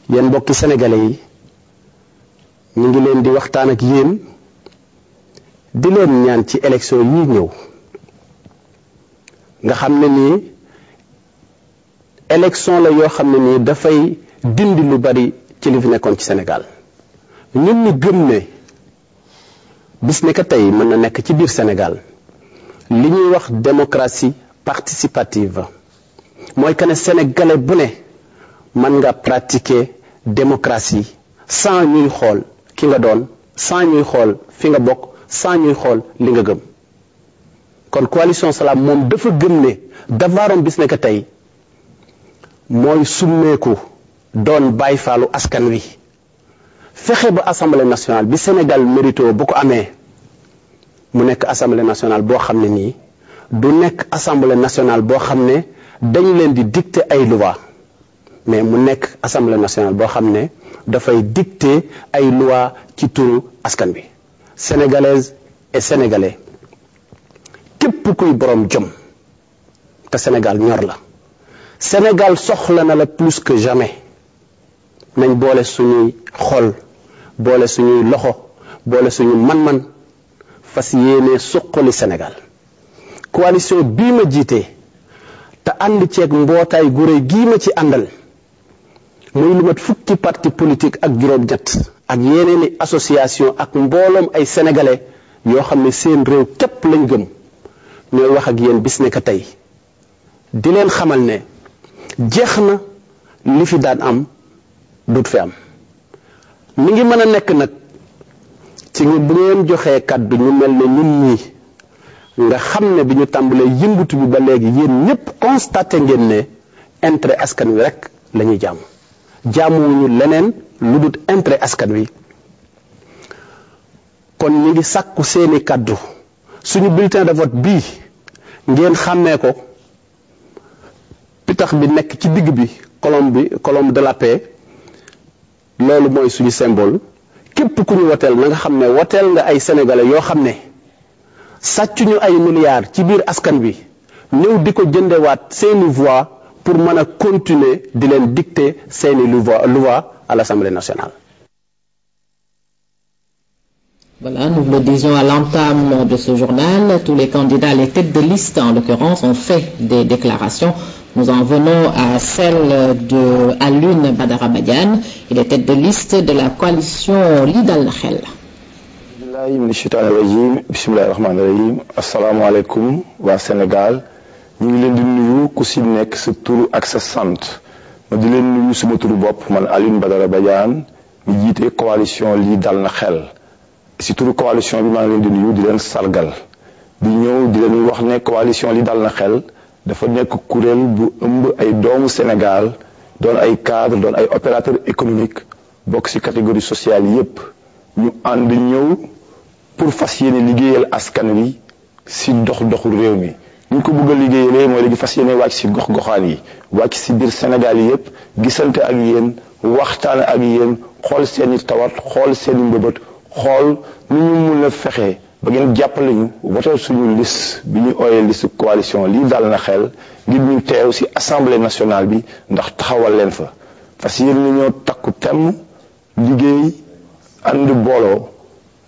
yéen mbokki sénégalais yi ñu ngi leen di waxtaan ak yéen di leen ñaan ci élection yi ñëw nga xam ne nii élection la yoo xam ne nii dafay dindi lu bari ci li fi nekkoon ci Sénégal ñun ñu gëm ne bis ne ka tey mën na nekk ci biir Sénégal li ñuy wax démocratie participative mooy que ne sénégalais bu ne mën nga pratiquer démocratie sans ñuy xool ki nga doon sans ñuy xool fi nga bokk sans ñuy xool li nga gëm kon coalition Salam moom dafa gëm ne davaaroon bis ne ka tey mooy summeeku doon bàyyi faalu askan wi fexe ba assemblée nationale bi Sénégal mérito bu ko amee mu nekk assemblée nationale boo xam ne nii du nekk assemblée nationale boo xam ne dañ leen di dicter ay loi mais mu nekk assemblée nationale boo xam ne dafay dicter ay loi ci turu askan bi sénégalaise et sénégalais képp kuy borom jom te Sénégal ñor la Sénégal soxla na la plus que jamais nañ boole suñuy xol boole suñuy loxo boole suñu man-man fas yéene suqali Sénégal coalition bii ma jiite te ànd ceeg mbootaay gu réy gii ma ci àndal muy lu mat fukki parti politique ak juróom-ñett ak yeneeni association ak mbooloom ay sénégalais yoo xam ne seen réew képp lañ gëm ñooy wax ak yéen bis ne ka tey di leen xamal ne jeex na li fi daan am dut fi am mi ngi mën a nekk nag ci bu ngeen joxee kàddu ñu mel ne ñun ñii nga xam ne bi ñu tàmbalee yëngutu bi ba léegi yéen ñëpp constaté ngeen ne intérêt askan wi rek la ñuy jaamuwuñu leneen lu dul intérêt askan wi kon ñu ngi sàkku seeni kàddu suñu bulletin de vote bii ngeen xàmmee ko pitax bi nekk ci digg bi colombe de la paix loolu mooy suñu symbole képp ku ñu woteel na nga xam ne woteel nga ay sénégalais yoo xam ne sàccuñu ay milliards ci biir askan bi ñëw di ko jëndewaat seeni voix pour mën a continuer di leen dicter seeni loi à l'Assemblée nationale. Voilà, nous le disions à l'entame de ce journal, tous les candidats, les têtes de liste en l'occurrence, ont fait des déclarations. Nous en venons à celle de Alioune Badara Badiane, il est tête de liste de la coalition Li Dal na Xel. Bismillahirrahmanirrahim. Assalamu alaikum wa Sénégal. ñu ngi leen di nuyu ku si nekk sa turu ak sa sant ma di leen nuyu suma turu bopp man Alioune Badara Badiane mi jiite coalition Li Dal na Xel si turu coalition bi maa ngi leen di nuyu di leen sargal di ñëw di leen wax ne coalition Li Dal na Xel dafa nekk kuréel bu ëmb ay doomu Sénégal doon ay cadre doon ay opérateur économique bokk si catégorie sociale yépp ñu ànd ñëw pour fas yéene liggéeyal askan wi si doxu réew mi ñu ko bëgg a liggéeyalee mooy léegi fas yéene wàcc si gox-goxaan yi wàcc si biir Sénégal yi yépp gisante ak yéen waxtaan ak yéen xool seeni tawat xool seeni mbëbët xool nu ñu mun a fexe ba ngeen jàppale ñu woteel suñu liste bi ñu ooyee liste coalition Li Dal na Xel ngir ñu teew si assemblée nationale bi ndax taxawal leen fa fas yéene ñoo takku temm liggéey ànd booloo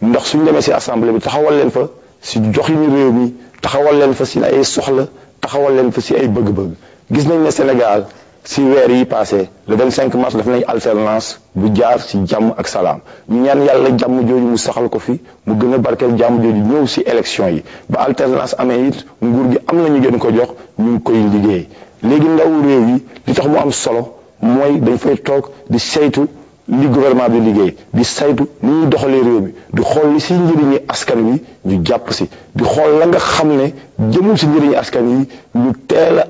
ndax suñu demee si assemblée bi taxawal leen fa si joxinu réew mi taxawal leen fa si ay soxla taxawal leen fa si ay bëgg-bëgg gis nañ ne Sénégal si weer yi passé le 25 mars daf nañ alternance bu jaar si jàmm ak salaam ñu ñaan yàlla jàmm jooju mu saxal ko fi mu gën a barkeel jàmm jooju ñëw si élection yi ba alternance amee it nguur gi am na ñu gën ko jox ñu ngi koy liggéey léegi ndaw réew yi li tax mu am solo mooy dañ fay toog di saytu li gouvernement bi liggéey di saytu ni ñuy doxalee réew mi di xool li si njëriñi askan wi ñu jàpp si di xool la nga xam ne jëmul si njëriñi askan wi ñu teel a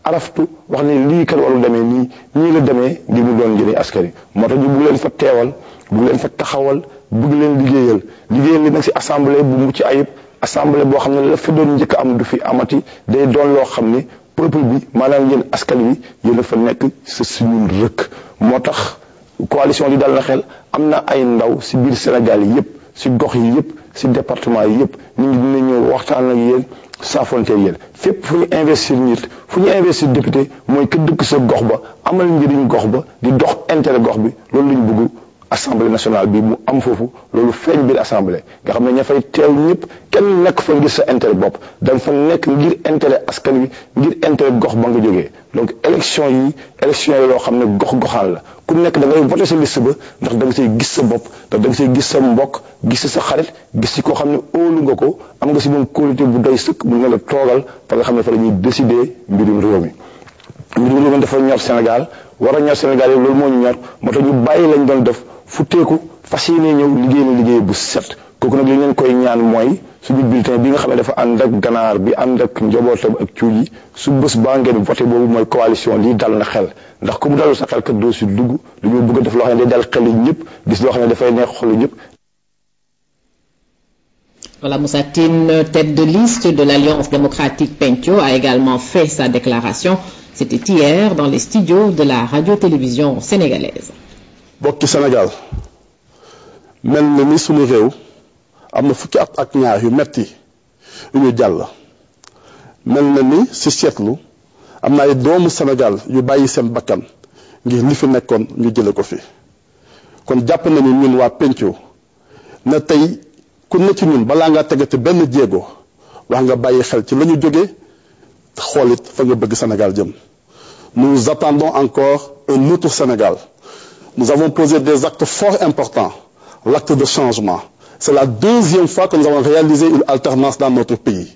araftu wax ne lii kat waru demee nii la demee ngir mu doon njëriñ askan wi moo tax ñu bugg leen fa teewal bugg leen fa taxawal bëgg leen liggéeyal li nag si assemblée bu mucc ayib assemblée boo xam ne la fi doon njëkk am du fi amati day doon loo xam ne peuple bi maanaam yéen askan wi yéen a fa nekk sa suñu rëkk moo tax coalition Li Dal na Xel am na ay ndaw si biir Sénégal yi yépp si gox yi yëpp si département yi yëpp ñu ngi dina ñëw waxtaan ak yéen saafonte yéen fépp fu ñu investir nit fu ñu investir député mooy que dëkk sa gox ba amal njëriñ gox ba di dox intérêt gox bi loolu la ñu bëgg assemblée nationale bi mu am foofu loolu feeñ biir assemblée nga xam ne ña fay teew ñëpp kenn nekk fa ngir sa intérêt bopp da nga fa nekk ngir intérêt askan wi ngir intérêt gox ba nga jógee donc élection yi loo xam ne gox-goxaan la ku nekk da ngay voté sa liste ba ndax da nga say gis sa bopp ndax da nga say gis sa mbokk gis sa xarit gis si koo xam ne óolu nga ko am nga si moom qualité bu doy sëkk mu nga la toogal fa nga xam ne fa la ñuy décider mbirum réew mi dafa ñor Sénégal war a ñor Sénégal yi loolu moo ñu ñor moo tax ñu bàyyi lañ doon def futteeku fas yéene ñëw liggéey na liggéey bu set kooku nag li leen koy ñaan mooy suñu bulletin bi nga xam ne dafa ànd ak ganaar bi ànd ak njabootam ak cuuj yi su bés baa ngeen voté boobu mooy coalition lii dal na xel ndax ku mu dalul sa xel kat doo si dugg dañoo bëgg a def loo xam ne day dal xel yi ñëpp gis loo xam ne dafay neex xolu ñëpp. Voilà, Moussa Tine, tête de liste de l'Alliance démocratique Pencco, a également fait sa déclaration. C'était hier dans les studios de la radio-télévision sénégalaise. bokki Sénégal mel na ni sunu réew am na fukki at ak ñaar yu metti yu ñu jàll mel na ni si seetlu am na ay doomu Sénégal yu bàyyi seen bakkan ngir li fi nekkoon ñu jële ko fi kon jàpp nañu ñun waa Pencco na tey ku ne ci ñun balaa ngaa tegati benn jéego wax nga bàyyi xel ci la ñu jógee xoolit fa nga bëgg Sénégal jëm. Nous attendons encore un autre Sénégal. Nous avons posé des actes fort importants, l'acte de changement. C'est la deuxième fois que nous avons réalisé une alternance dans notre pays.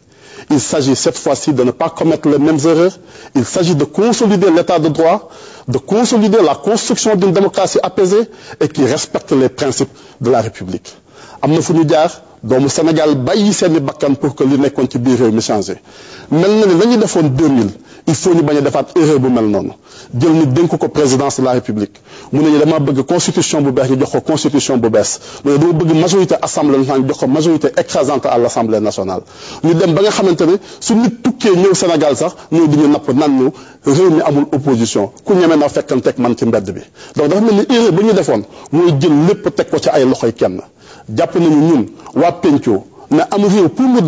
Il s'agit cette fois-ci de ne pas commettre les mêmes erreurs. Il s'agit de consolider l'état de droit, de consolider la construction d'une démocratie apaisée et qui respecte les principes de la République. am na fu ñu jaar doomu Sénégal bàyyi seeni bakkan pour que li nekkoon ci biir réew mi changé mel na ni la ñu defoon 2000 il faut ñu bañ a defaat erreur bu mel noonu jël ni dénk ko présidence de la République mu ne ñu dama bëgg constitution bu bees ñu jox ko constitution bu bees mu ne dama bëgg majorité assemblée nationale ñu jox ko majorité écrasante à l'Assemblée nationale ñu dem ba nga xamante ne su nit tukkee ñëw Sénégal sax ñëw di ñu napp nan ñu réew mi amul opposition ku ñeme na fekkanteeg man ci mbedd bi donc dafa mel ni erreur bu ñu defoon mooy jël lépp teg ko ci ay loxoy kenn jàpp nañu ñun waa Pencco ne am réew pour mu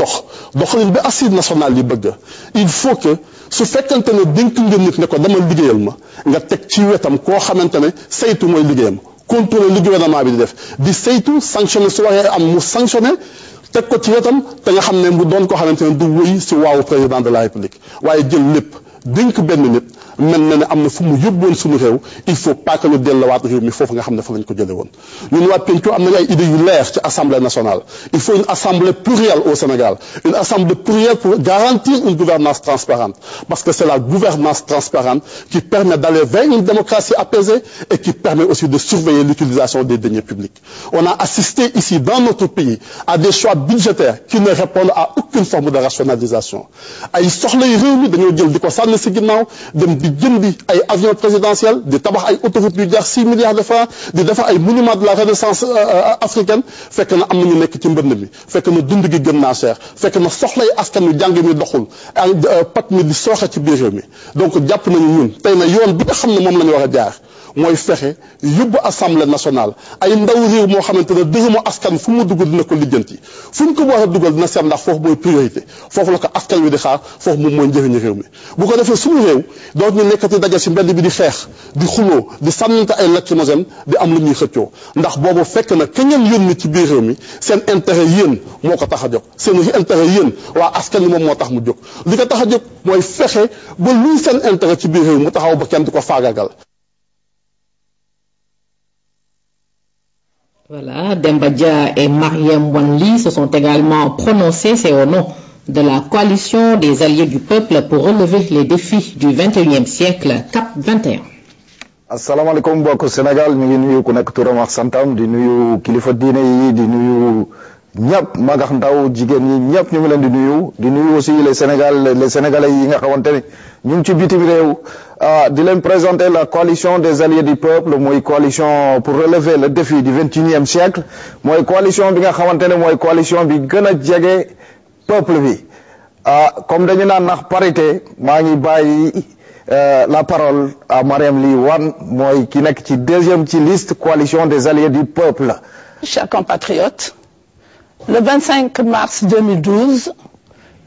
doxalin bi assise nationale yi bëgg il faut que su fekkante ne dénk nga nit ne ko dama liggéeyal ma nga teg ci wetam koo xamante ne saytu mooy liggéeyam contrôler li gouvernement bi di def di saytu sanctionné su waxee am mu sanctionné teg ko ci wetam te nga xam ne mu doon koo xamante ne du wëy si waawu président de la République waaye jël lépp dénk benn nit mel na ne am na fu mu yóbboon suñu réew il faut pas que ñu delluwaat réew mi foofu nga xam ne fa lañ ko jëlee woon ñun waa Pencco am nañu ay idées yu leer ci assemblée nationale il faut une assemblée plurielle au Sénégal une assemblée plurielle pour garantir une gouvernance transparente parce que c'est la gouvernance transparente qui permet d'aller vers une démocratie apaisée et qui permet aussi de surveiller l'utilisation des deniers publics on a assisté ici dans notre pays à des choix budgétaires qui ne répondent à aucune forme de rationalisation ay soxlay réew mi dañoo jël di ko sànni si ginnaaw dem di jëndi ay avions présidentiels di tabax ay autoroutes yu jar 6 milliards de francs di defar ay monuments de la renaissance africaine fekk na am na ñu nekk ci mbënd mi fekk na dund gi gën naa cher fekk na soxlay askan wi jàng mi doxul ay pat mi di sooxe ci biir réew mi donc jàpp nañu ñun tey na yoon bi nga xam ne moom la ñu war a jaar mooy fexe yóbbu assemblée nationale ay ndaw réew moo xamante ne dërëmu askan fu mu dugg dina ko lijjanti fu ñu ko war a dugal dina seet ndax foofu mooy priorité foofu la ko askan wi di xaar foofu moom mooy njëriñu réew mi bu ko defee suñu réew doot ñu nekkati daje si mbedd bi di xeex di xuloo di sànnante ay lacrymogène di am lu ñuy xëccoo ndax boobu fekk na ka ngeen yónni ci biir réew mi seen intérêt yéen moo ko tax a jóg seen intérêt yéen waa askan wi moom moo tax mu jóg li ko tax a jóg mooy fexe ba luy seen intérêt ci biir réew mu taxaw ba kenn di ko faagagal. Voilà, Demba Dia et Mariam Wane Ly se sont également prononcés, c'est au nom de la coalition des alliés du peuple pour relever les défis du 21e siècle, CAP 21. asalaamaaleykum mbokk Sénégal ñu ngi nuyu ku nekk turam ak santam di nuyu kilifa diine yi di nuyu ñëpp mag ak ndaw jigéen ñi ñëpp ñu ngi leen di nuyu aussi les Sénégalais yi nga xamante ne ñu ngi ci bitim réew di leen présenter la coalition des alliés du peuple mooy coalition pour relever le défi du 21e siècle mooy coalition bi nga xamante ne mooy coalition bi gën a jege peuple bi comme dañu naan ndax parité maa ngi bàyyi la parole à Mariam Ly Wane mooy ki nekk ci deuxième ci liste coalition des alliés du peuple. Chers compatriotes, Le 25 mars 2012,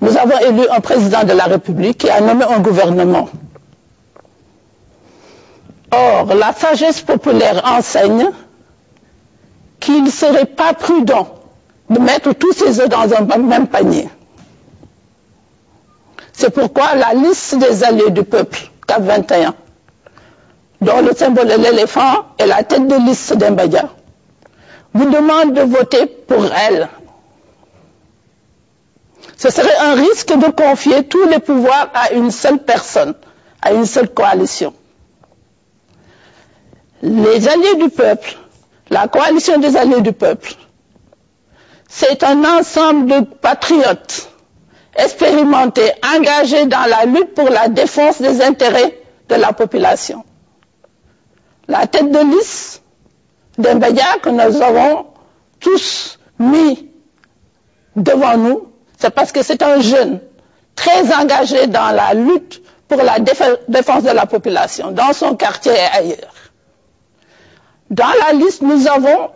nous avons élu un président de la République qui a nommé un gouvernement. Or, la sagesse populaire enseigne qu'il ne serait pas prudent de mettre tous ses œufs dans un même panier. C'est pourquoi la liste des alliés du peuple, CAP 21, dont le symbole est l'éléphant et la tête de liste d'Embadia, vous demande de voter pour elle. Ce serait un risque de confier tous les pouvoirs à une seule personne, à une seule coalition. Les alliés du peuple, la coalition des alliés du peuple, c'est un ensemble de patriotes expérimentés, engagés dans la lutte pour la défense des intérêts de la population. La tête de liste d'Embadia que nous avons tous mis devant nous, c'est parce que c'est un jeune très engagé dans la lutte pour la défense de la population, dans son quartier et ailleurs. Dans la liste, nous avons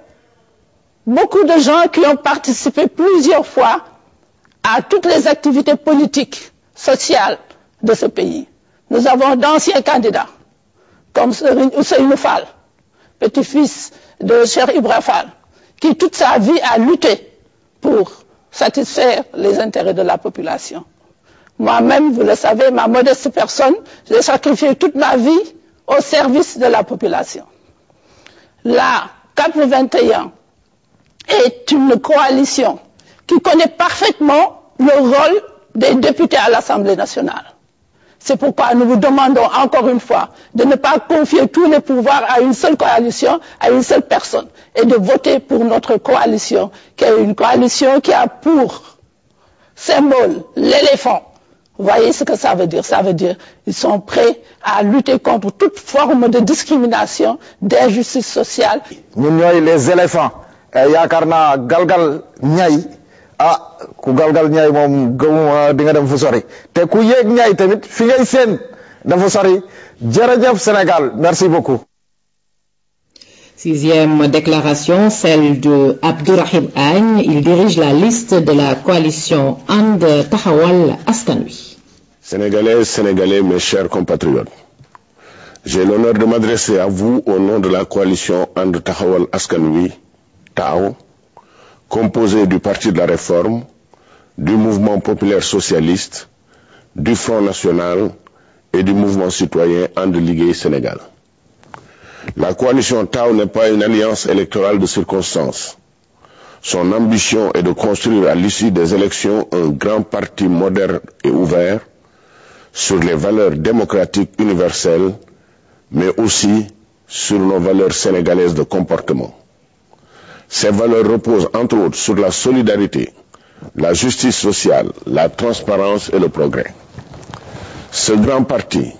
beaucoup de gens qui ont participé plusieurs fois à toutes les activités politiques, sociales de ce pays. Nous avons d'anciens candidats, comme Ousseynou Fall, petit-fils de Cheikh Ibra Fall, qui toute sa vie a lutté pour satisfaire les intérêts de la population. Moi-même, vous le savez, ma modeste personne, j'ai sacrifié toute ma vie au service de la population. La CAP 21 est une coalition qui connaît parfaitement le rôle des députés à l'Assemblée nationale. C'est pourquoi nous vous demandons encore une fois de ne pas confier tous les pouvoirs à une seule coalition, à une seule personne, et de voter pour notre coalition, qui est une coalition qui a pour symbole l'éléphant. Vous voyez ce que ça veut dire? Ça veut dire qu'ils sont prêts à lutter contre toute forme de discrimination, d'injustice sociale. Nous sommes les éléphants. Yakarna galgal ñay ku galgal ñay mom gëmuma di nga dem fu sori te ku yegg ñay tamit fi ngay seen dafa sori. Jërëjëf Sénégal, merci beaucoup. Sixième déclaration, celle de Abdourahim Agne. Il dirige la liste de la coalition And Taxawal Askan Wi. Sénégalaises, Sénégalais, mes chers compatriotes, j'ai l'honneur de m'adresser à vous au nom de la coalition And Taxawal Askan Wi, TAO, composée du Parti de la Réforme, du Mouvement populaire socialiste, du Front national et du Mouvement citoyen And Liggéey Sénégal. La coalition TAO n'est pas une alliance électorale de circonstance. Son ambition est de construire à l'issue des élections un grand parti moderne et ouvert sur les valeurs démocratiques universelles, mais aussi sur nos valeurs sénégalaises de comportement. Ces valeurs reposent entre autres sur la solidarité, la justice sociale, la transparence et le progrès. Ce grand parti,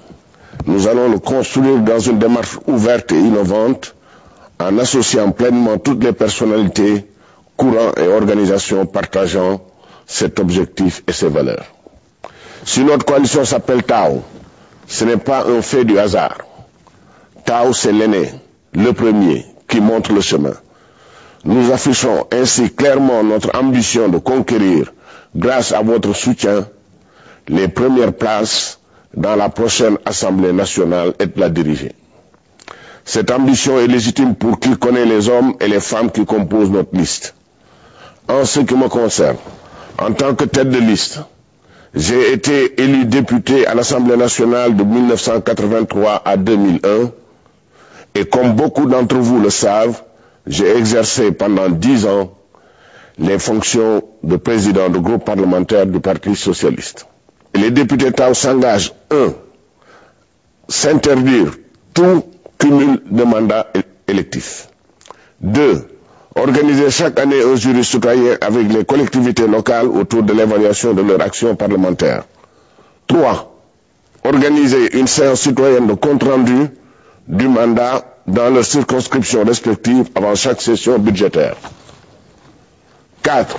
nous allons le construire dans une démarche ouverte et innovante en associant pleinement toutes les personnalités, courants et organisations partageant cet objectif et ces valeurs. Si notre coalition s'appelle TAO, ce n'est pas un fait du hasard. TAO, c'est l'aîné, le premier, qui montre le chemin. Nous affichons ainsi clairement notre ambition de conquérir, grâce à votre soutien, les premières places dans la prochaine Assemblée nationale et de la diriger. Cette ambition est légitime pour qui connaît les hommes et les femmes qui composent notre liste. En ce qui me concerne, en tant que tête de liste, j'ai été élu député à l'Assemblée nationale de 1983 à 2001 et comme beaucoup d'entre vous le savent, j'ai exercé pendant 10 ans les fonctions de président du groupe parlementaire du Parti socialiste. Les députés TAO s'engagent, 1. S'interdire tout cumul de mandats électifs. 2. Organiser chaque année un jury citoyen avec les collectivités locales autour de l'évaluation de leur action parlementaire. 3. Organiser une séance citoyenne de compte-rendu du mandat dans leurs circonscriptions respectives avant chaque session budgétaire. 4.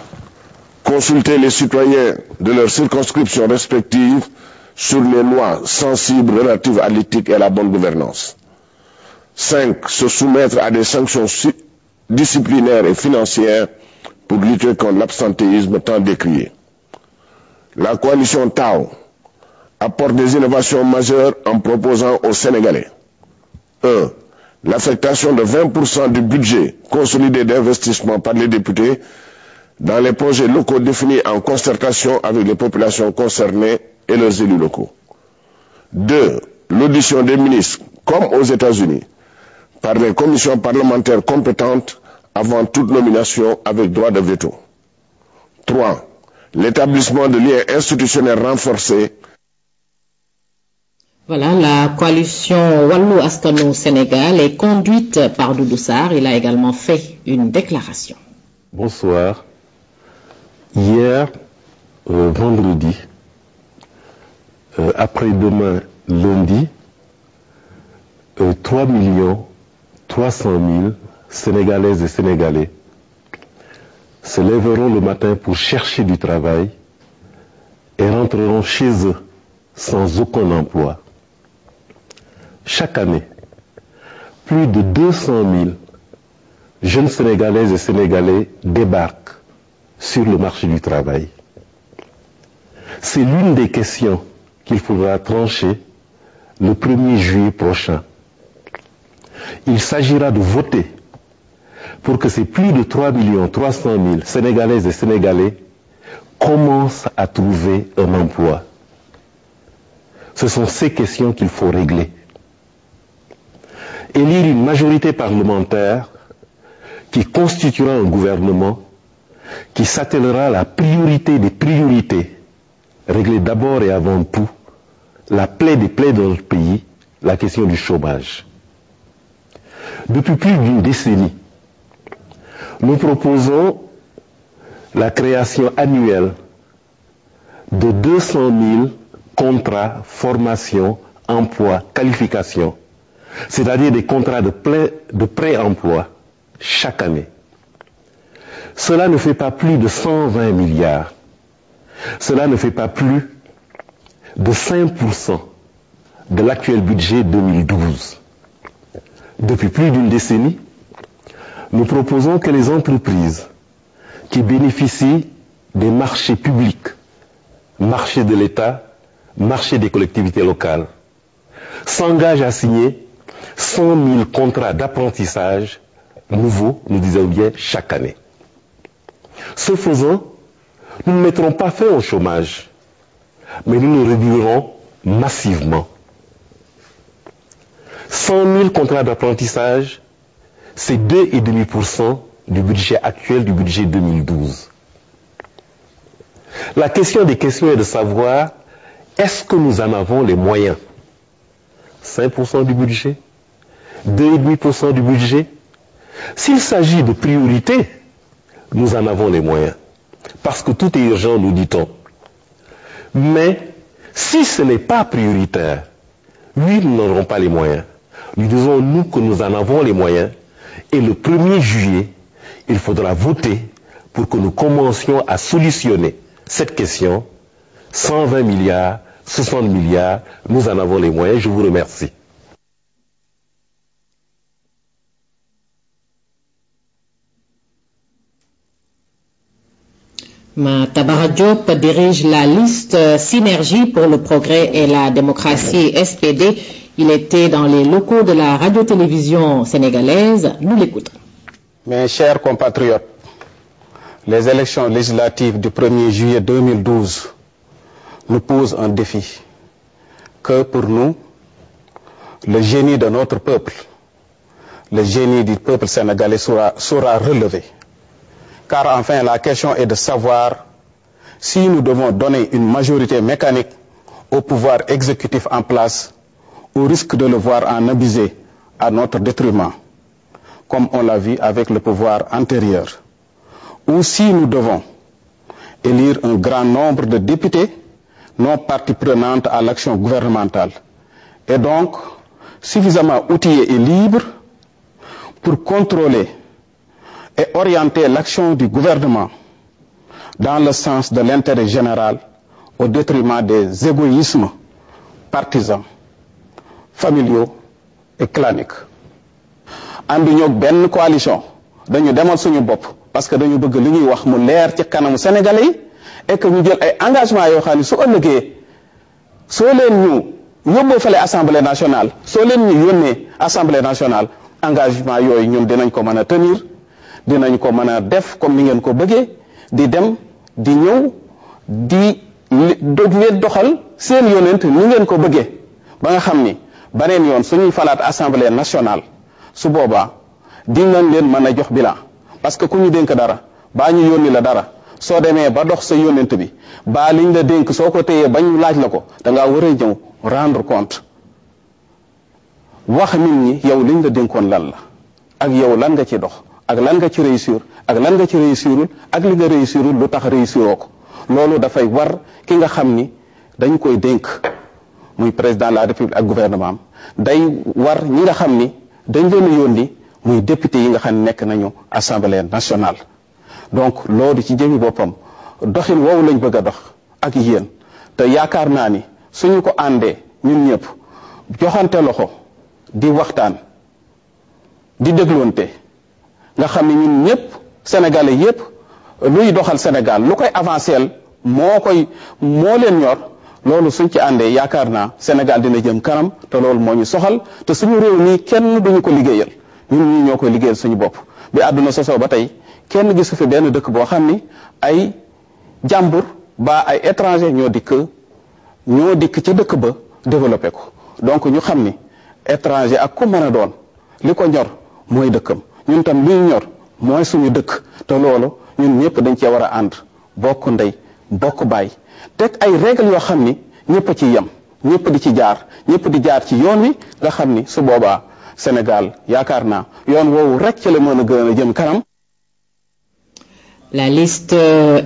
Consulter les citoyens de leurs circonscriptions respectives sur les lois sensibles relatives à l'éthique et à la bonne gouvernance. 5. Se soumettre à des sanctions disciplinaires et financières pour lutter contre l'absentéisme tant décrié. La coalition TAO apporte des innovations majeures en proposant aux Sénégalais 1. L'affectation de 20% du budget consolidé d'investissement par les députés dans les projets locaux définis en concertation avec les populations concernées et leurs élus locaux. 2. L'audition des ministres, comme aux États-Unis, par les commissions parlementaires compétentes avant toute nomination avec droit de veto. 3. L'établissement de liens institutionnels renforcés. Voilà, la coalition Wallu Askan Wi Sénégal est conduite par Doudou Sarr. Il a également fait une déclaration. Bonsoir. Hier, vendredi, après-demain, lundi, 3 300 000 Sénégalaises et Sénégalais se lèveront le matin pour chercher du travail et rentreront chez eux sans aucun emploi. Chaque année, plus de 200 000 jeunes Sénégalaises et Sénégalais débarquent sur le marché du travail. C'est l'une des questions qu'il faudra trancher le 1er juillet prochain. Il s'agira de voter pour que ces plus de 3 300 000 Sénégalaises et Sénégalais commencent à trouver un emploi. Ce sont ces questions qu'il faut régler. Élire une majorité parlementaire qui constituera un gouvernement qui s'attellera à la priorité des priorités, régler d'abord et avant tout la plaie des plaies de notre pays, la question du chômage. Depuis plus d'une décennie, nous proposons la création annuelle de 200 000 contrats, formation, emploi, qualification, c'est-à-dire des contrats de pré-emploi chaque année. Cela ne fait pas plus de 120 milliards. Cela ne fait pas plus de 5% de l'actuel budget 2012. Depuis plus d'une décennie, nous proposons que les entreprises qui bénéficient des marchés publics, marché de l'État, marché des collectivités locales, s'engagent à signer 100 000 contrats d'apprentissage nouveaux, nous disons bien, chaque année. Ce faisant, nous ne mettrons pas fin au chômage, mais nous le réduirons massivement. 100 000 contrats d'apprentissage, c'est 2,5% du budget actuel du budget 2012. La question des questions est de savoir, est-ce que nous en avons les moyens? 5% du budget? 2,5% du budget? S'il s'agit de priorité, nous en avons les moyens. Parce que tout est urgent, nous dit-on. Mais si ce n'est pas prioritaire, oui, nous n'aurons pas les moyens. Nous disons, nous, que nous en avons les moyens. Et le 1er juillet, il faudra voter pour que nous commencions à solutionner cette question. 120 milliards, 60 milliards, nous en avons les moyens. Je vous remercie. Tabara Diop dirige la liste Synergie pour le progrès et la démocratie SPD. Il était dans les locaux de la radio-télévision sénégalaise. Nous l'écoutons. Mes chers compatriotes, les élections législatives du 1er juillet 2012 nous posent un défi que pour nous, le génie de notre peuple, le génie du peuple sénégalais sera relevé. Car enfin, la question est de savoir si nous devons donner une majorité mécanique au pouvoir exécutif en place, au risque de le voir en abuser à notre détriment, comme on l'a vu avec le pouvoir antérieur, ou si nous devons élire un grand nombre de députés non partie prenante à l'action gouvernementale, et donc suffisamment outillés et libres pour contrôler et orienter l'action du gouvernement dans le sens de l'intérêt général au détriment des égoïsmes partisans, familiaux et claniques. Anduñu benn coalition dañu demal suñu bopp parce que dañu bëgg li ñuy wax mu leer ci kanamu Sénégalais yi et que ñu jël ay engagement yoo xam ne su ëllëgee soo leen ñu yóbboo fale assemblée nationale soo leen ñu yónnee assemblée nationale engagement yooyu ñun dinañ ko mën a tenir dinañ ko mën a def comme ni ngeen ko bëggee di dem di ñëw di doxal seen yonent ni ngeen ko bëggee ba nga xam ni baneen yoon suñuy falaat assemblée nationale su boobaa dinañ leen mën a jox bilan parce que ku ñu dénk dara baa ñu yónni la dara soo demee ba dox sa yonent bi baa liñ la dénk soo ko téyee bañ laaj la ko da ngaa war a ñëw rendre compte wax nit ñi yow liñ la dénkoon lan la ak yow lan nga ci dox ak lan nga ci réussir ak lan nga ci réussirul ak li nga réussirul lu tax réussiroo ko loolu dafay war ki nga xam ni dañ koy dénk muy président de la république ak gouvernement am day war ñi nga xam ni dañ leen a yónni muy député yi nga xam ne nekk nañu assemblée nationale. donc loolu ci jëmi boppam doxin woowu lañ bëgg a dox ak yéen te yaakaar naa ni suñu ko àndee ñun ñëpp joxante loxo di waxtaan di dégloonte nga xam ne ñun ñëpp sénégalais yëpp luy doxal Sénégal lu koy avancer moo leen ñor loolu suñ ci àndee yaakaar naa Sénégal dina jëm kanam te loolu moo ñu soxal te suñu réew mi kenn duñu ko liggéeyal ñun ñii ñoo koy liggéeyal suñu bopp bi àdduna sosoo ba tey kenn gisu fi benn dëkk boo xam ni ay jàmbur ba ay étranger ñoo dikk ca dëkk ba développé ko donc ñu xam ni étranger ak ku mën a doon li ko ñor mooy dëkkam ñun tam li ñu ñor mooy suñu dëkk te loolu ñun ñëpp dañ cee war a ànd bokk ndey bokk baay teg ay règles yoo xam ni ñëpp a ci yem ñëpp di ci jaar ñëpp di jaar ci yoon wi nga xam ni su boobaa Sénégal yaakaar naa yoon woowu rek ci la mën a gën a jëm kanam. La liste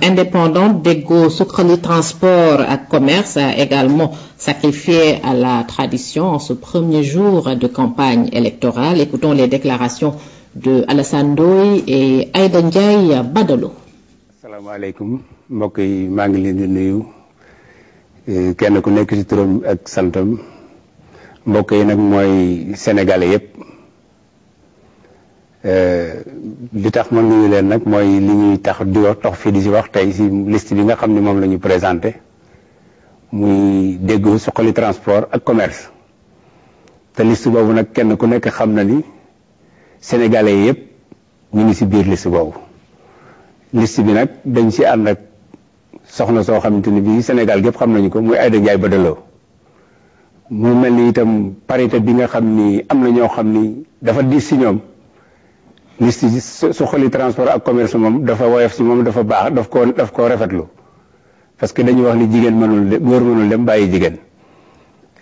indépendante d'Ego Sukrali Transport et Commerce a également sacrifié à la tradition en ce premier jour de campagne électorale. Écoutons les déclarations de Alassane Ndoye et Aïda Ndiaye Badalo. Asalaamaaleykum mbokk yi maa ngi leen di nuyu kenn ku nekk ci turam ak santam mbokk yi nag mooy sénégalais yépp li tax ma nuyu leen nag mooy li ñuy tax di wax tax fii di ci wax tey ci liste bi nga xam ne moom la ñu présenté muy Déggo Suxali Transport ak Commerce te liste boobu nag kenn ku nekk xam na ni sénégalais yépp ñu ngi ci biir liste boobu liste bi nag dañ ci ànd ak soxna soo xamante ni bii Sénégal gépp xam nañu ko muy Aïda Ndiaye Badalo mu mel ni itam parité bi nga xam ni am na ñoo xam ni dafa diis ci ñoom liste yi Suxali Transport ak Commerce moom dafa woyof ci moom dafa baax daf koo rafetlu parce que dañuy wax ni jigéen góor mënul dem bàyyi jigéen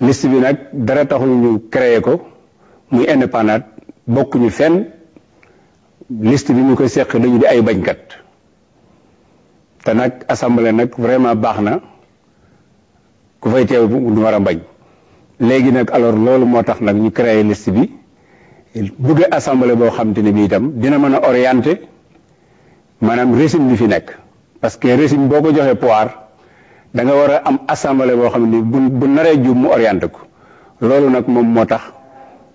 liste bi nag dara taxul ñu créé ko muy indépendant bokkuñu fenn liste bi ñu koy seq dañu di ay bañkat te nag assemblée nag vraiment baax na ku fay teew du war a bañ léegi nag alors loolu moo tax nag ñu créé liste bi bëgg assemblée boo xam te ne bi itam dina mën a orienté maanaam régime bi fi nekk parce que régime boo ko joxee pouvoir da nga war a am assemblée boo xam ne bu naree jub mu orienté ko loolu nag moom moo tax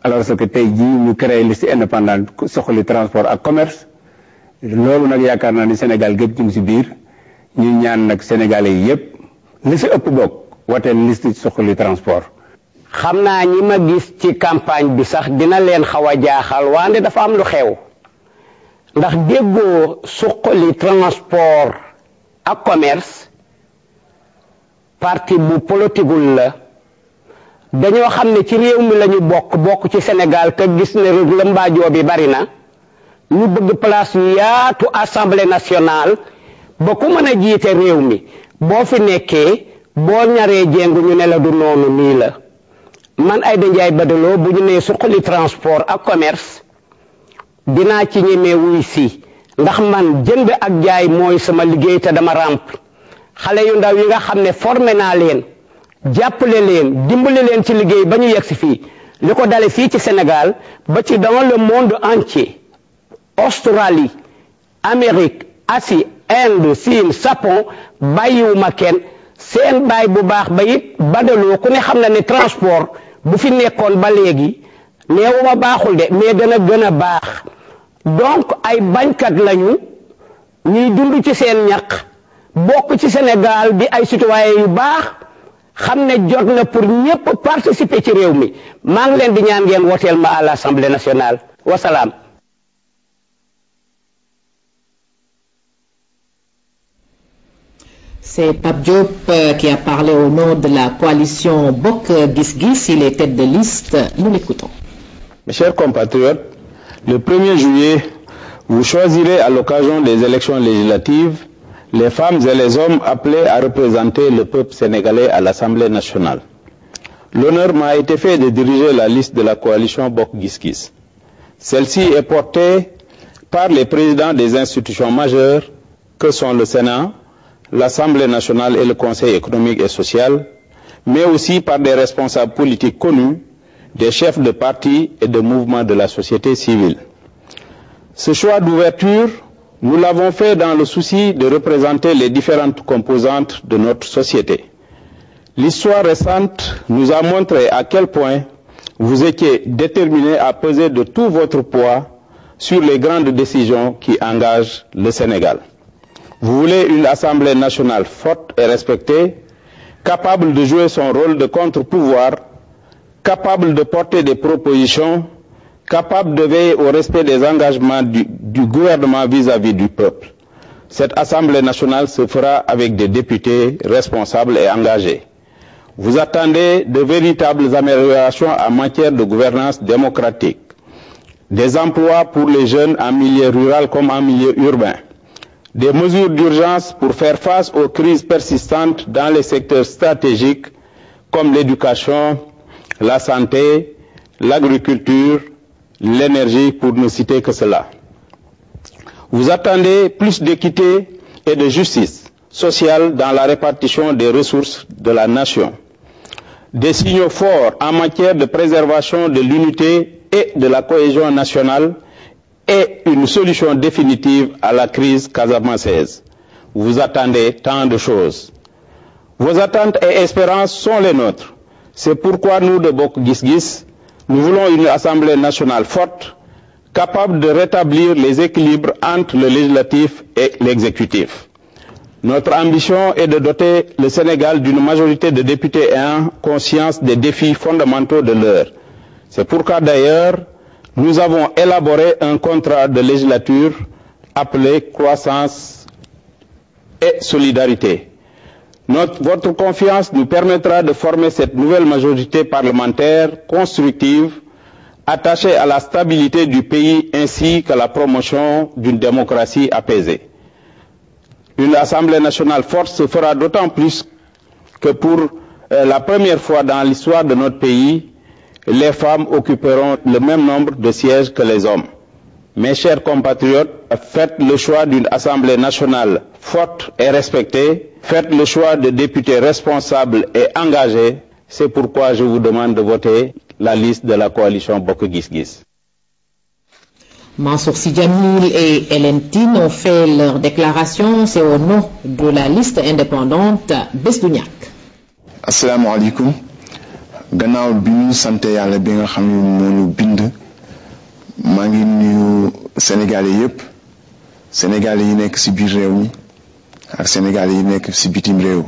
alors que tey jii ñu créé liste indépendante Suxali Transport ak Commerce loolu nag yaakaar naa ni Sénégal gépp ñu ngi ci biir ñu ñaan nag sénégalais yi yépp li ci ëpp bokk wateel liste Suxali Transport. xam naa ñi ma gis ci campagne bi sax dina leen xaw a jaaxal wante dafa am lu xew ndax Déggo Suxali Transport ak Commerce parti bu politigul la dañoo xam ne ci réew mi lañu bokk ci Sénégal te gis ne lëmbaajoo bi bari na ñu bëgg place yu yaatu assemblée nationale ba ku mën a jiite réew mi boo fi nekkee boo ñaree jéngu ñu ne la du noonu nii la man Aïda Ndiaye Badalo bu ñu nee Suxali Transport ak Commerce dinaa ci ñemee wuy si ndax man jënd ak jaay mooy sama liggéey te dama ràmp xale yu ndaw yi nga xam ne formé naa leen jàppale leen dimbale leen ci liggéey ba ñu yegg si fii li ko dale fii ci Sénégal ba ci dans le monde entier Australie Amérique Asie Inde Chine Japon bàyyiwuma kenn seen baay bu baax ba it Badalo ku ne xam na ne transport bu fi nekkoon ba léegi neewuma baaxul de mais dana gën a baax donc ay bañkat lañu ñuy dund ci seen ñaq bokk ci Sénégal di ay citoyen yu baax xam ne jot na pour ñépp participer ci réew mi maa ngi leen di ñaan ngeen woteel ma à l'Assemblée nationale wasalaam. C'est Pape Diop qui a parlé au nom de la coalition Bokk Gis Gis. Il est tête de liste. Nous l'écoutons. Mes chers compatriotes, le 1er juillet, vous choisirez à l'occasion des élections législatives les femmes et les hommes appelés à représenter le peuple sénégalais à l'Assemblée nationale. L'honneur m'a été fait de diriger la liste de la coalition Bokk Gis Gis. Celle-ci est portée par les présidents des institutions majeures que sont le Sénat, l'Assemblée nationale et le Conseil économique et social, mais aussi par des responsables politiques connus, des chefs de partis et de mouvements de la société civile. Ce choix d'ouverture, nous l'avons fait dans le souci de représenter les différentes composantes de notre société. L'histoire récente nous a montré à quel point vous étiez déterminés à peser de tout votre poids sur les grandes décisions qui engagent le Sénégal. Vous voulez une Assemblée nationale forte et respectée, capable de jouer son rôle de contre-pouvoir, capable de porter des propositions, capable de veiller au respect des engagements du gouvernement vis-à-vis du peuple. Cette Assemblée nationale se fera avec des députés responsables et engagés. Vous attendez de véritables améliorations en matière de gouvernance démocratique, des emplois pour les jeunes en milieu rural comme en milieu urbain, des mesures d'urgence pour faire face aux crises persistantes dans les secteurs stratégiques comme l'éducation, la santé, l'agriculture, l'énergie, pour ne citer que cela. Vous attendez plus d'équité et de justice sociale dans la répartition des ressources de la nation, des signaux forts en matière de préservation de l'unité et de la cohésion nationale, et une solution définitive à la crise casamançaise. Vous attendez tant de choses. Vos attentes et espérances sont les nôtres. C'est pourquoi nous, de Bokk Gis Gis, nous voulons une Assemblée nationale forte, capable de rétablir les équilibres entre le législatif et l'exécutif. Notre ambition est de doter le Sénégal d'une majorité de députés ayant conscience des défis fondamentaux de l'heure. C'est pourquoi d'ailleurs, nous avons élaboré un contrat de législature appelé Croissance et Solidarité. Votre confiance nous permettra de former cette nouvelle majorité parlementaire constructive, attachée à la stabilité du pays ainsi qu'à la promotion d'une démocratie apaisée. Une Assemblée nationale forte se fera d'autant plus que pour la première fois dans l'histoire de notre pays, les femmes occuperont le même nombre de sièges que les hommes. Mes chers compatriotes, faites le choix d'une Assemblée nationale forte et respectée, faites le choix de députés responsables et engagés. C'est pourquoi je vous demande de voter la liste de la coalition Bokk Gis Gis. Mansour Sy Djamil et Hélène Tine ont fait leur déclaration. C'est au nom de la liste indépendante Bés du Ñakk. Assalamu alaikum. Gannaaw bi ñu sante yàlla bi nga xam ne moo ñu bind maa ngi nuyu Sénégalais yépp, Sénégalais yi nekk ci biir réew mi ak Sénégalais yi nekk ci bitim réew,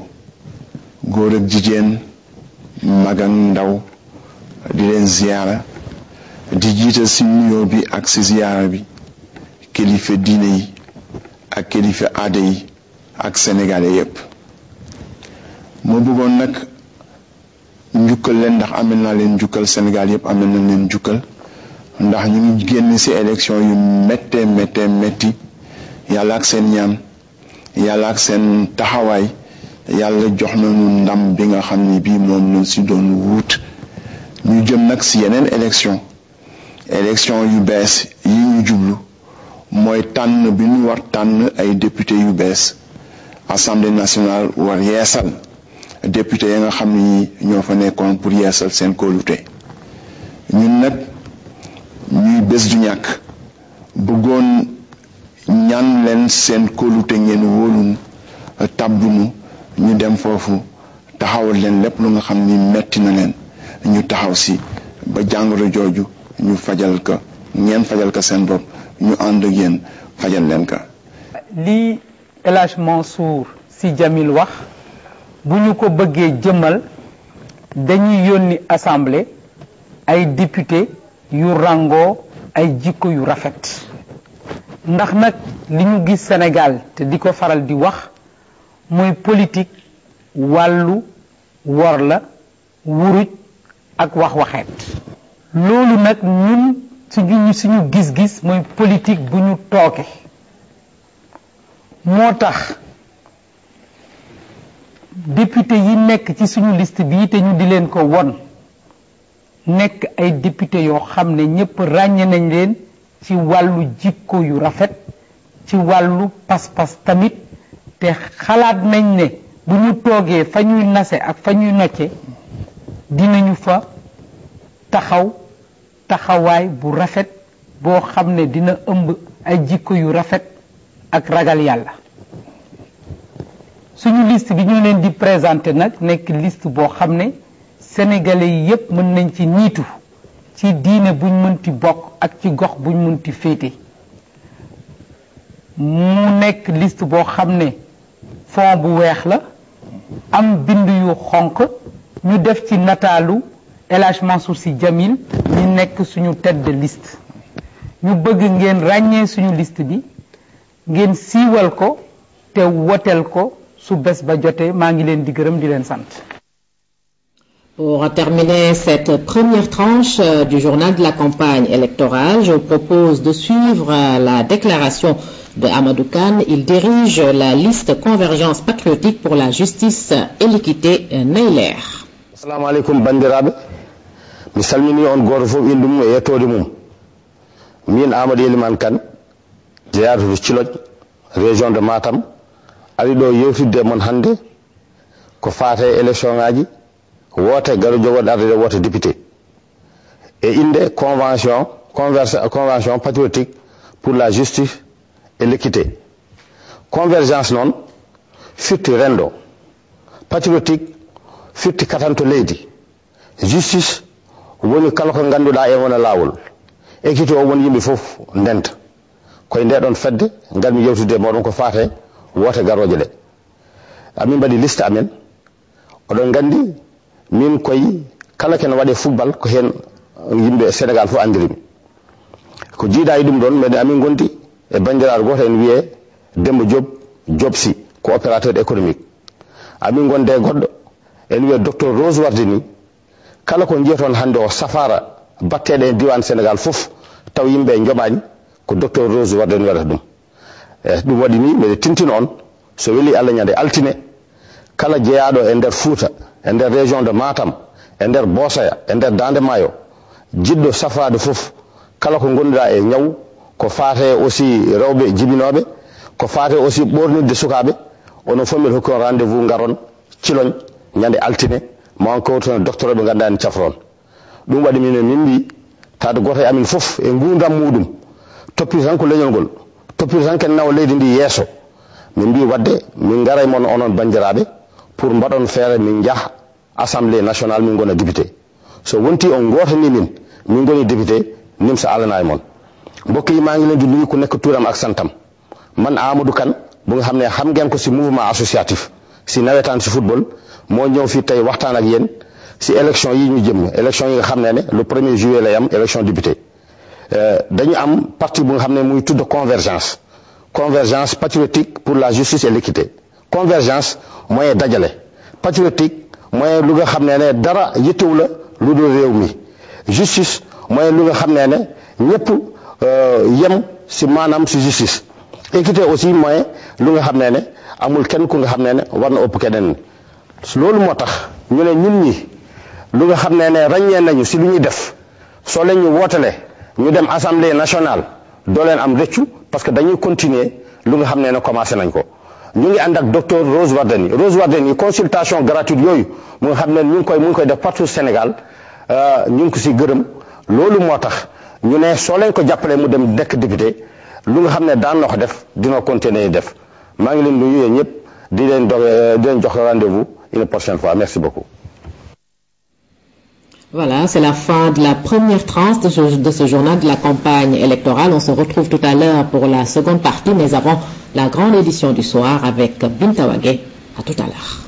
góor ak jigéen, mag ak ndaw, di leen ziyaara, di jiital ci nuyoo bi ak ci ziyaara bi kilifa diine yi ak kilifa aada yi ak Sénégalais yépp. moo bëggoon nag njukkal leen ndax amel naa leen njukkal, Sénégal yépp amel na leen njukkal ndax ñu ngi génn ci élection yu metti yàlla ak seen ñaan, yàlla ak seen taxawaay, yàlla jox nañu ndam bi nga xam ni bii moom lañ ci doon wut. ñu jëm nag ci yeneen élection yu bees yi ñu jublu mooy tànn bi ñu war tànn ay député yu bees. Assemblée nationale war yeesal député yi nga xam ni ñoo fa nekkoon pour yeesal seen kóolute. ñun nag ñuy Bés du Ñakk bëggoon ñaan leen seen kóolute ngeen wóolunu tàbbunu ñu dem foofu taxawal leen lépp lu nga xam ni metti na leen ñu taxaw si ba jàngoro jooju ñu fajal ko, ngeen fajal ko seen bopp, ñu ànd ak yéen fajal leen ko. li El Hadj Mansour Sy Djamil wax bu ñu ko bëggee jëmmal dañuy yónni assemblée ay député yu rangoo ay jikko yu rafet ndax nag li ñu gis Sénégal te di ko faral di wax mooy politique wàllu wor la wuruj ak wax-waxeet loolu nag ñun suñu gis-gis mooy politique bu ñu tooke moo tax député yi nekk ci suñu liste bi te ñu di leen ko won nekk ay député yoo xam ne ñëpp ràññe nañ leen ci wàllu jikko yu rafet ci wàllu pas-pas tamit te xalaat nañ ne bu ñu toogee fa ñuy nase ak fa ñuy nocce dinañu fa taxawaay bu rafet boo xam ne dina ëmb ay jikko yu rafet ak ragal yàlla suñu liste bi ñu leen di présenter nag nekk liste boo xam ne sénégalais yi yépp mën nañ ci niitu ci diine buñ mënti bokk ak ci gox buñ mënti féete mu nekk liste boo xam ne fond bu weex la am bind yu xonq ñu def ci nataalu El Hadj Mansour Sy Djamil ñi nekk suñu tête de liste ñu bëgg ngeen ràññee suñu liste bi ngeen siiwal ko te woteel ko su bés ba jotee maa ngi leen di gërëm di leen sant. Pour terminer cette première tranche du journal de la campagne électorale, je vous propose de suivre la déclaration de Amadou Kane. Il dirige la liste Convergence patriotique pour la justice et l'équité Neyler. Assalamu alaikum bandiraɓe. Mi salmini on goto fof inde mum e yettode mum. Min Amadou Elimane Kane, jeyato to Ciloj, région de Matam. Ari ɗo yewtidde mon hannde ko faate élection ngaji wote garo jogoɗo arde wote député e inde convention patriotique pour la justice et l'équité. Convergence noon firti rendo, patriotique firti katanto leydi, justice woni kala ko ganduɗa e wona lawol, équité o woni yimɓe fof ndenta koye nde ɗon fedde ngarmi yewtude moɗon ko faate wote garoje ɗe. Amin mbaɗi liste amen, oɗon gandi min koye kala ken waɗe football ko hen yimɓe Sénégal fof andirimi ko jiiɗa e ɗum ɗon mbeɗe amin gondi e bandiraɗo goto en wiye Demba Diop Sy ko opérateur économique. Amin gonde e goɗɗo en wiye docteur Rose Wardini, kala ko jiiya toon hande o safara batteɗe e diwan Sénégal fof taw yimɓe joɓani ko docteur Rose Wardini waɗata ɗum. Ɗum waɗi ni mbeɗe tintina on so weeli Allah ñande altine kala jeeyaɗo e nder Fouta, e nder région de Matam, e nder Bosoya, e nder Dande Maayo, jiɗɗo safrade fof kala ko gonduɗa e ñaw ko faate aussi rewɓe jibinoɓe, ko faate aussi ɓornidde sukaɓe, onon fof mbiɗa hokki on rendez-vous garon Ciloñ ñande altine ma on kawtono docteur ɓe ganduɗa en cafron. Ɗum waɗi min mbi tawde goto e amin fof e gurdam muɗum toppiti tan ko leñol ngol, toppiti tan ken nawa leydi ndi yeeso. Min mbi wadde min gara e mon onon bandiraɓe pour mbaɗon feere min jaha assemblée nationale min gona député. So wonti on gotani min goni député nimsa alana e mon. Mbokk yi maa ngi leen di nuyu ku nekk turam ak santam. Man Amadou Kane bu nga xam ne xam ngeen ko si mouvement associatif si nawetaan si football moo ñëw fii tey waxtaan ak yéen si élection yi ñu jëm, élection yi nga xam ne le 1er juillet lay am élection député. Dañu am parti bu nga xam ne muy tudd convergence patriotique pour la justice et l'équité. Convergence mooy dajale, patriotique mooy lu nga xam ne dara yittewu la lu dul réew mi, justice mooy lu nga xam ne ñëpp yem si maanaam si justice, équité aussi mooy lu nga xam ne amul kenn ku nga xam ne war na ëpp keneen. Loolu moo tax ñu ne ñun ñi lu nga xam ne ràññee nañu si lu ñuy def soo leen ñu wootale ñu dem assemblée nationale doo leen am rëccu parce que dañuy continuer lu nga xam ne commencé nañ ko. Ñu ngi ànd ak docteur Rose Wardini consultation gratuite yooyu mu nga xam ne mu ngi koy def partout Sénégal, ñu ngi ko si gërëm. Loolu moo tax ñu ne soo leen ko jàppalee mu dem nekk député lu nga xam ne daan na ko def dina continuer def. Maa ngi leen di nuyu ñëpp di leen jox rendez-vous une prochaine fois. Merci beaucoup. Voilà, c'est la fin de la première tranche de ce journal de la campagne électorale. On se retrouve tout à l'heure pour la seconde partie, mais avant la grande édition du soir avec Binta Wagé. À tout à l'heure.